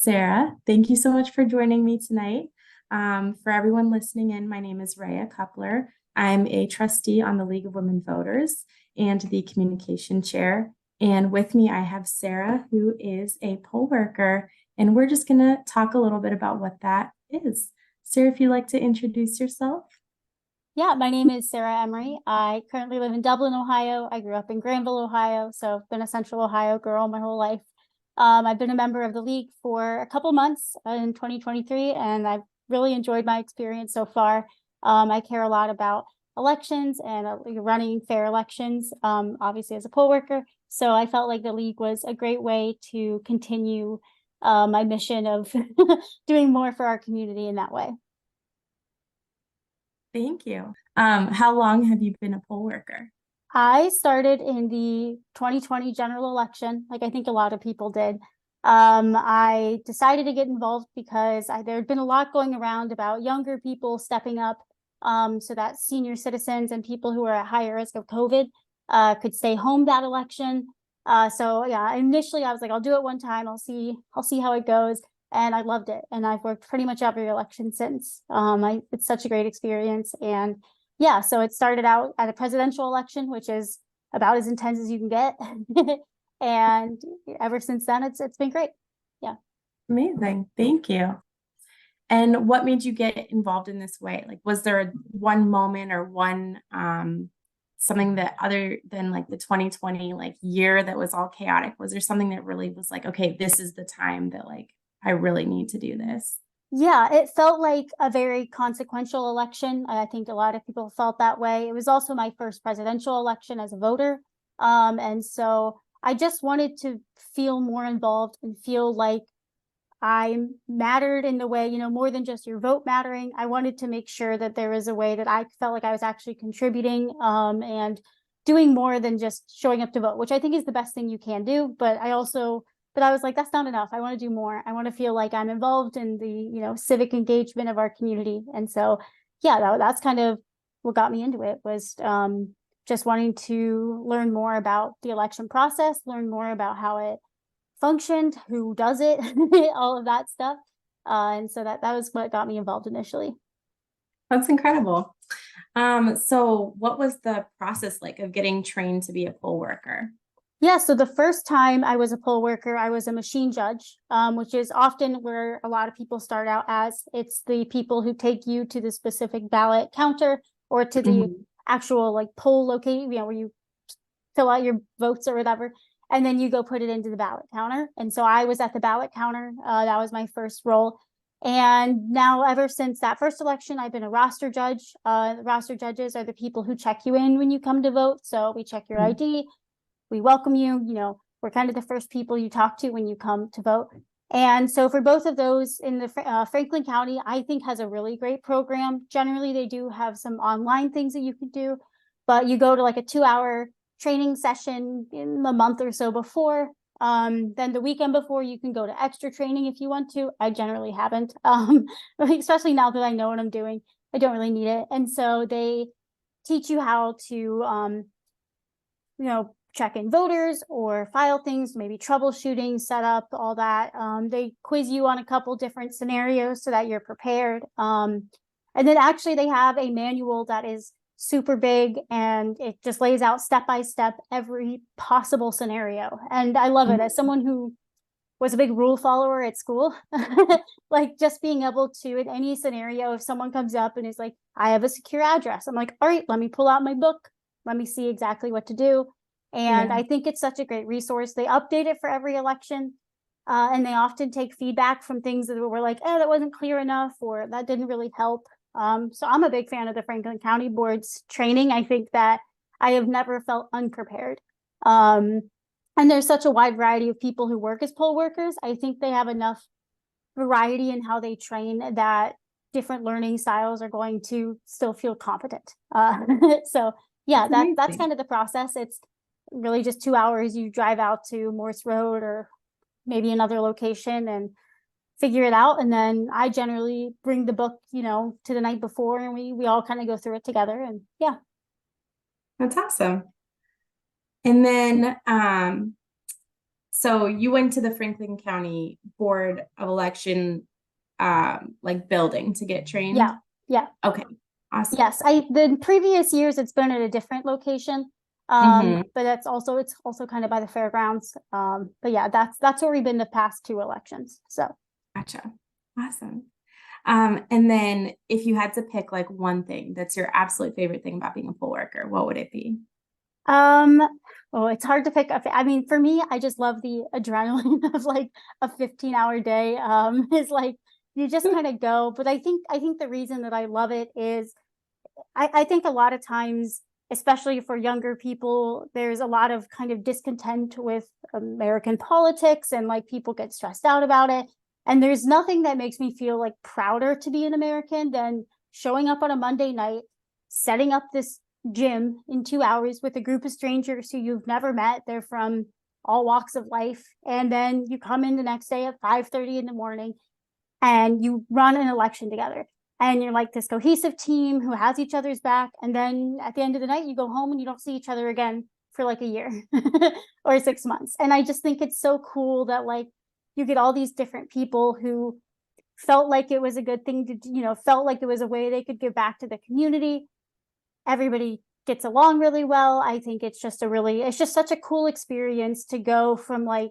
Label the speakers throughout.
Speaker 1: Sarah, thank you so much for joining me tonight. For everyone listening in, my name is Rhea Coupler. I'm a trustee on the League of Women Voters and the communication chair. And with me, I have Sarah, who is a poll worker. And we're just going to talk a little bit about what that is. Sarah, if you'd like to introduce yourself.
Speaker 2: Yeah, my name is Sarah Emery. I currently live in Dublin, Ohio. I grew up in Granville, Ohio, so I've been a Central Ohio girl my whole life. I've been a member of the league for a couple months in 2023, and I've really enjoyed my experience so far. I care a lot about elections and running fair elections, obviously as a poll worker. So I felt like the league was a great way to continue my mission of doing more for our community in that way.
Speaker 1: Thank you. How long have you been a poll worker?
Speaker 2: I started in the 2020 general election, like I think a lot of people did. I decided to get involved because there had been a lot going around about younger people stepping up so that senior citizens and people who are at higher risk of COVID could stay home that election. So yeah, initially I was like, I'll do it one time. I'll see how it goes. And I loved it. And I've worked pretty much every election since. It's such a great experience. And yeah, so it started out at a presidential election, which is about as intense as you can get. And ever since then, it's been great. Yeah.
Speaker 1: Amazing. Thank you. And what made you get involved in this way? Like, was there one moment or one something that other than like the 2020 like year that was all chaotic? Was there something that really was like, okay, this is the time that like I really need to do this?
Speaker 2: Yeah, it felt like a very consequential election. I think a lot of people felt that way. It was also my first presidential election as a voter. And so I just wanted to feel more involved and feel like I mattered in the way, more than just your vote mattering. I wanted to make sure that there was a way that I felt like I was actually contributing and doing more than just showing up to vote, which I think is the best thing you can do. But I was like, that's not enough. I want to do more. I want to feel like I'm involved in the, civic engagement of our community. And so, yeah, that's kind of what got me into it was just wanting to learn more about the election process, learn more about how it functioned, who does it, all of that stuff. And so that was what got me involved initially.
Speaker 1: That's incredible. So what was the process like of getting trained to be a poll worker?
Speaker 2: Yeah, so the first time I was a poll worker, I was a machine judge, which is often where a lot of people start out as. It's the people who take you to the specific ballot counter or to the
Speaker 1: Mhm.
Speaker 2: actual like poll location, where you fill out your votes or whatever, and then you go put it into the ballot counter. And so I was at the ballot counter. That was my first role. And now, ever since that first election, I've been a roster judge. The roster judges are the people who check you in when you come to vote. So we check your ID, we welcome you. We're kind of the first people you talk to when you come to vote. And so for both of those in the Franklin County, I think has a really great program. Generally, they do have some online things that you can do, but you go to like a 2-hour training session in the month or so before. Then the weekend before, you can go to extra training if you want to. I generally haven't, especially now that I know what I'm doing. I don't really need it. And so they teach you how to, check in voters or file things, maybe troubleshooting, setup, all that. They quiz you on a couple different scenarios so that you're prepared. And then actually they have a manual that is super big and it just lays out step by step every possible scenario. And I love it as someone who was a big rule follower at school. Like just being able to, in any scenario, if someone comes up and is like, I have a secure address, I'm like, all right, let me pull out my book. Let me see exactly what to do. And
Speaker 1: Yeah,
Speaker 2: I think it's such a great resource. They update it for every election. And they often take feedback from things that were like, that wasn't clear enough, or that didn't really help. So I'm a big fan of the Franklin County Board's training. I think that I have never felt unprepared. Um, and there's such a wide variety of people who work as poll workers. I think they have enough variety in how they train that different learning styles are going to still feel competent. So yeah,
Speaker 1: that's
Speaker 2: that's
Speaker 1: amazing.
Speaker 2: kind of the process. It's really just 2 hours. You drive out to Morse Road or maybe another location and figure it out. And then I generally bring the book, to the night before, and we all kind of go through it together. And yeah.
Speaker 1: That's awesome. And then So you went to the Franklin County Board of Election, like building to get trained?
Speaker 2: Yeah, yeah.
Speaker 1: Okay, awesome.
Speaker 2: Yes, the previous years it's been at a different location. But it's also kind of by the fairgrounds. But yeah, that's where we've been the past two elections. So
Speaker 1: Gotcha. Awesome. And then if you had to pick like one thing that's your absolute favorite thing about being a poll worker, what would it be?
Speaker 2: um oh, it's hard to pick up. I mean, for me, I just love the adrenaline of like a 15-hour day. Is like you just kind of go. But I think the reason that I love it is I think a lot of times, especially for younger people, there's a lot of kind of discontent with American politics and like people get stressed out about it. And there's nothing that makes me feel like prouder to be an American than showing up on a Monday night, setting up this gym in 2 hours with a group of strangers who you've never met. They're from all walks of life. And then you come in the next day at 5:30 in the morning and you run an election together and you're like this cohesive team who has each other's back. And then at the end of the night, you go home and you don't see each other again for like a year or 6 months. And I just think it's so cool that like you get all these different people who felt like it was a good thing to, felt like it was a way they could give back to the community. Everybody gets along really well. I think it's just such a cool experience to go from like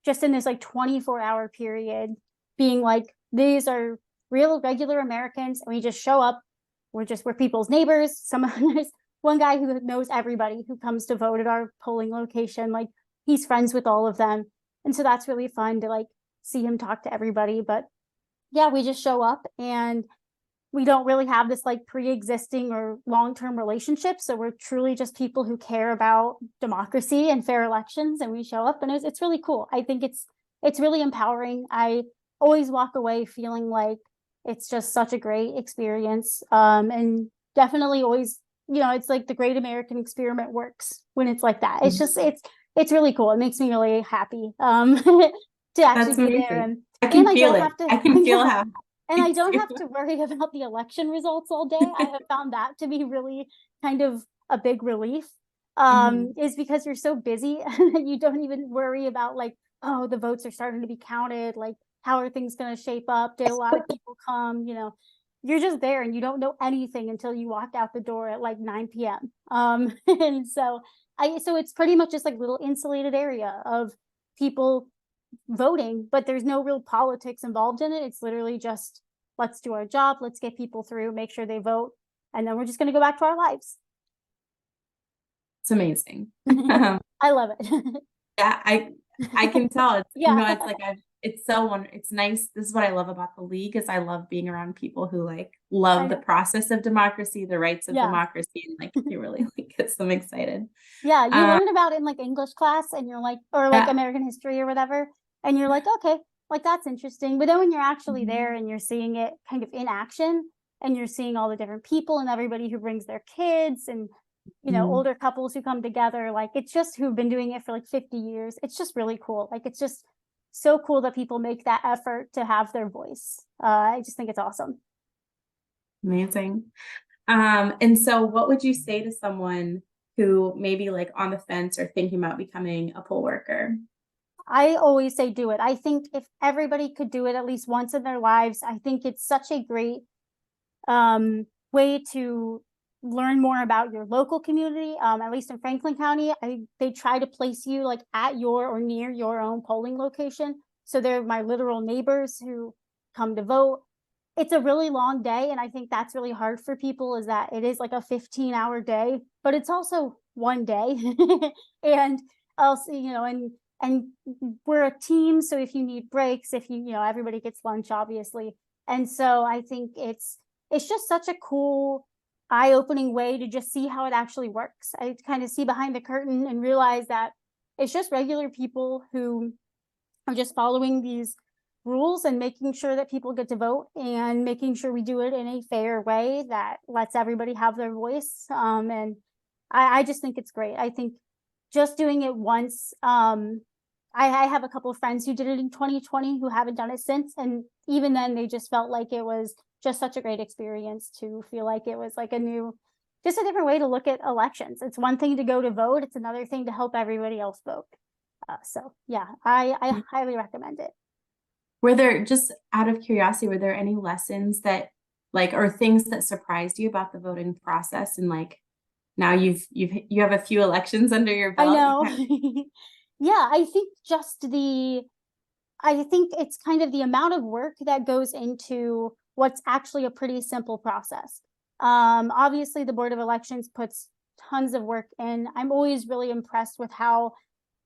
Speaker 2: just in this like 24-hour period being like, these are real regular Americans, and we just show up. We're people's neighbors. There's one guy who knows everybody who comes to vote at our polling location. Like he's friends with all of them. And so that's really fun to like see him talk to everybody. But yeah, we just show up and we don't really have this like pre-existing or long-term relationship. So we're truly just people who care about democracy and fair elections, and we show up and it's really cool. I think it's really empowering. I always walk away feeling like it's just such a great experience. And definitely always, it's like the great American experiment works when it's like that. It's just it's really cool. It makes me really happy to actually
Speaker 1: That's
Speaker 2: be there.
Speaker 1: amazing. I
Speaker 2: And
Speaker 1: can
Speaker 2: I
Speaker 1: feel
Speaker 2: don't
Speaker 1: it.
Speaker 2: have to
Speaker 1: I can feel
Speaker 2: yeah.
Speaker 1: how
Speaker 2: And I don't have to worry about the election results all day. I have found that to be really kind of a big relief.
Speaker 1: Mhm.
Speaker 2: Is because you're so busy that you don't even worry about like, oh, the votes are starting to be counted. Like, how are things going to shape up? Did a lot of people come? You're just there and you don't know anything until you walk out the door at like 9 p.m. And so it's pretty much just like little insulated area of people voting, but there's no real politics involved in it. It's literally just let's do our job, let's get people through, make sure they vote, and then we're just going to go back to our lives.
Speaker 1: It's amazing. Um,
Speaker 2: I love it.
Speaker 1: yeah, I can tell. It's
Speaker 2: Yeah.
Speaker 1: it's like it's so wonderful. It's nice. This is what I love about the league is I love being around people who like
Speaker 2: I
Speaker 1: love the
Speaker 2: know.
Speaker 1: process of democracy, the rights of
Speaker 2: Yeah.
Speaker 1: democracy, and like it really like gets them excited.
Speaker 2: Yeah, you
Speaker 1: Um,
Speaker 2: learn about it in like English class and you're like, or like
Speaker 1: yeah.
Speaker 2: American history or whatever, and you're like, okay, like that's interesting. But then when you're actually there
Speaker 1: Mhm.
Speaker 2: and you're seeing it kind of in action and you're seeing all the different people and everybody who brings their kids and
Speaker 1: Mhm.
Speaker 2: older couples who come together, like it's just who've been doing it for like 50 years. It's just really cool. Like it's just so cool that people make that effort to have their voice. I just think it's awesome.
Speaker 1: Amazing. And so what would you say to someone who maybe like on the fence or thinking about becoming a poll worker?
Speaker 2: I always say do it. I think if everybody could do it at least once in their lives, I think it's such a great way to learn more about your local community. At least in Franklin County, they try to place you like at your or near your own polling location. So they're my literal neighbors who come to vote. It's a really long day, and I think that's really hard for people is that it is like a 15-hour day, but it's also one day. And also, and we're a team, so if you need breaks, if everybody gets lunch, obviously. And so I think it's just such a cool eye-opening way to just see how it actually works. I kind of see behind the curtain and realize that it's just regular people who are just following these rules and making sure that people get to vote and making sure we do it in a fair way that lets everybody have their voice. And I just think it's great. I think just doing it once. I have a couple of friends who did it in 2020 who haven't done it since. And even then, they just felt like it was just such a great experience to feel like it was like just a different way to look at elections. It's one thing to go to vote, it's another thing to help everybody else vote. So yeah, I highly recommend it.
Speaker 1: Were there, just out of curiosity, were there any lessons that like, or things that surprised you about the voting process? And like now you have a few elections under your
Speaker 2: I
Speaker 1: belt. You
Speaker 2: know.
Speaker 1: kind
Speaker 2: Yeah, I think it's kind of the amount of work that goes into what's actually a pretty simple process. Obviously, the Board of Elections puts tons of work in. I'm always really impressed with how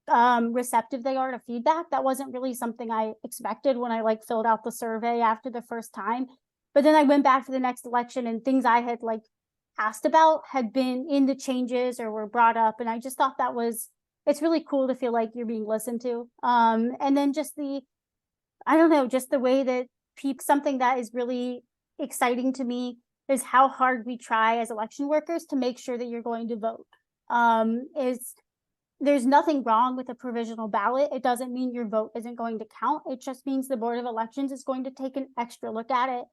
Speaker 2: receptive they are to feedback. That wasn't really something I expected when I like filled out the survey after the first time. But then I went back to the next election and things I had like asked about had been in the changes or were brought up. And I just thought that was, it's really cool to feel like you're being listened to. And then just I don't know, just the way that something that is really exciting to me is how hard we try as election workers to make sure that you're going to vote. Is There's nothing wrong with a provisional ballot. It doesn't mean your vote isn't going to count. It just means the Board of Elections is going to take an extra look at it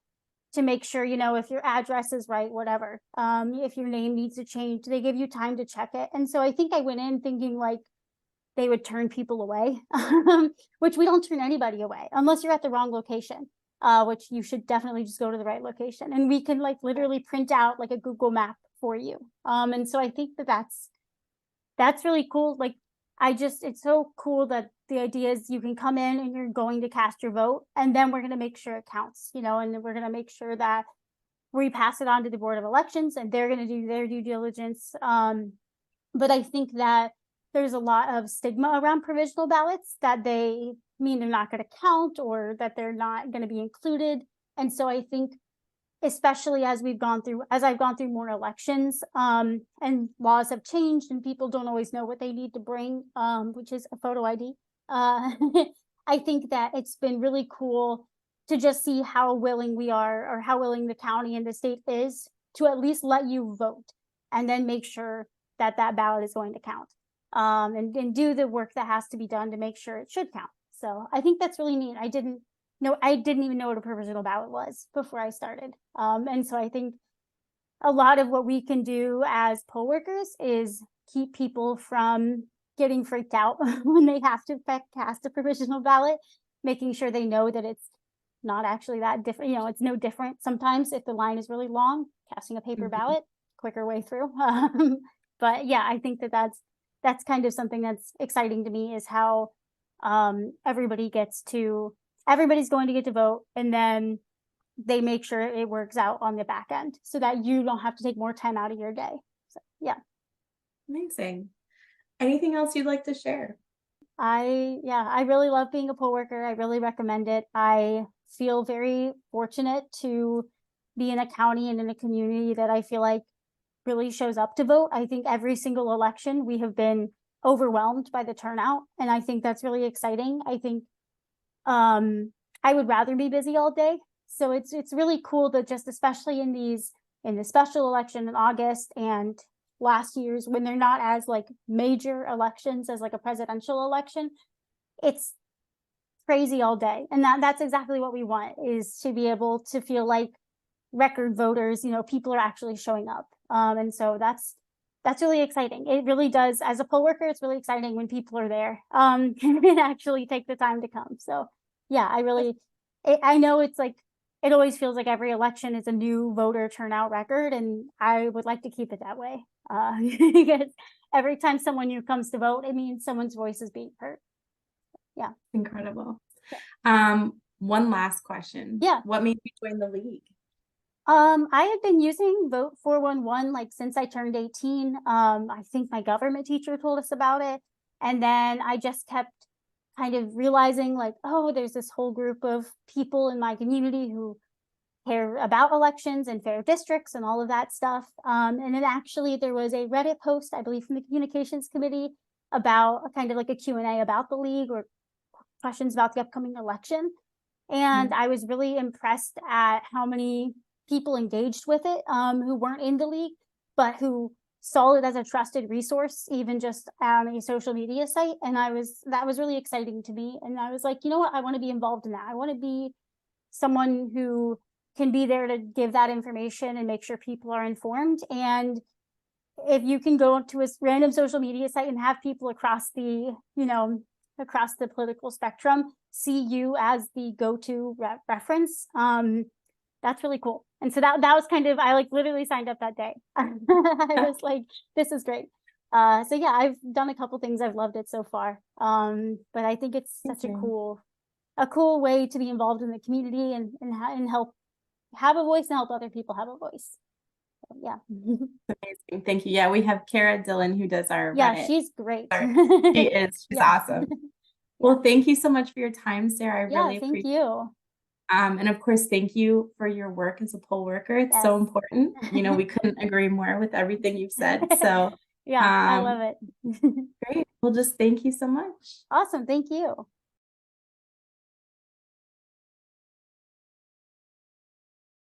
Speaker 2: to make sure, you know, if your address is right, whatever. If your name needs to change, they give you time to check it. And so I think I went in thinking like they would turn people away, which we don't turn anybody away unless you're at the wrong location, which you should definitely just go to the right location. And we can like literally print out like a Google map for you. And so I think that that's really cool. Like it's so cool that the idea is you can come in and you're going to cast your vote, and then we're going to make sure it counts, you know, and we're going to make sure that we pass it on to the Board of Elections and they're going to do their due diligence. But I think that there's a lot of stigma around provisional ballots that they mean they're not going to count or that they're not going to be included. And so I think especially as I've gone through more elections, and laws have changed and people don't always know what they need to bring, which is a photo ID. I think that it's been really cool to just see how willing we are, or how willing the county and the state is to at least let you vote and then make sure that that ballot is going to count, and do the work that has to be done to make sure it should count. So I think that's really neat. I didn't even know what a provisional ballot was before I started. And so I think a lot of what we can do as poll workers is keep people from getting freaked out when they have to cast a provisional ballot, making sure they know that it's not actually that different. You know, it's no different. Sometimes if the line is really long, casting a paper ballot, quicker way through. But yeah, I think that that's kind of something that's exciting to me, is how everybody's going to get to vote, and then they make sure it works out on the back end so that you don't have to take more time out of your day. So yeah.
Speaker 1: Amazing. Anything else you'd like to share?
Speaker 2: I really love being a poll worker. I really recommend it. I feel very fortunate to be in a county and in a community that I feel like really shows up to vote. I think every single election we have been overwhelmed by the turnout, and I think that's really exciting. I think I would rather be busy all day. So it's really cool that just especially in the special election in August and last year's, when they're not as like major elections as like a presidential election, it's crazy all day. And that's exactly what we want, is to be able to feel like record voters, you know, people are actually showing up. And so that's really exciting. It really does. As a poll worker, it's really exciting when people are there, and actually take the time to come. So yeah, I know it's like, it always feels like every election is a new voter turnout record, and I would like to keep it that way. Because every time someone new comes to vote, it means someone's voice is being heard. Yeah.
Speaker 1: Incredible.
Speaker 2: Yeah.
Speaker 1: One last question.
Speaker 2: Yeah.
Speaker 1: What made you join the league?
Speaker 2: I have been using Vote 411 like since I turned 18. I think my government teacher told us about it. And then I just kept kind of realizing like, oh, there's this whole group of people in my community who care about elections and fair districts and all of that stuff. And then actually there was a Reddit post, I believe from the communications committee, about a kind of like a Q&A about the league, or questions about the upcoming election. And I was really impressed at how many people engaged with it, who weren't in the league, but who saw it as a trusted resource, even just on a social media site. And that was really exciting to me. And I was like, you know what? I want to be involved in that. I want to be someone who can be there to give that information and make sure people are informed. And if you can go to a random social media site and have people across the, you know, across the political spectrum see you as the go-to reference. That's really cool. And so that was kind of, I like literally signed up that day. I was like, this is great. So yeah, I've done a couple things. I've loved it so far. But I think it's such a cool way to be involved in the community and help have a voice and help other people have a voice. So, yeah.
Speaker 1: Amazing. Thank you. Yeah, we have Kara Dillon who does our
Speaker 2: Yeah,
Speaker 1: Reddit.
Speaker 2: she's great.
Speaker 1: She is. She's
Speaker 2: Yeah.
Speaker 1: awesome. Well, thank you so much for your time, Sarah. I really
Speaker 2: Thank
Speaker 1: appreciate
Speaker 2: you.
Speaker 1: And of course, thank you for your work as a poll worker. It's so
Speaker 2: Yes.
Speaker 1: important. You know, we couldn't agree more with everything you've said. So
Speaker 2: Yeah, I love it.
Speaker 1: great. Well, just thank you so much.
Speaker 2: Awesome. Thank you.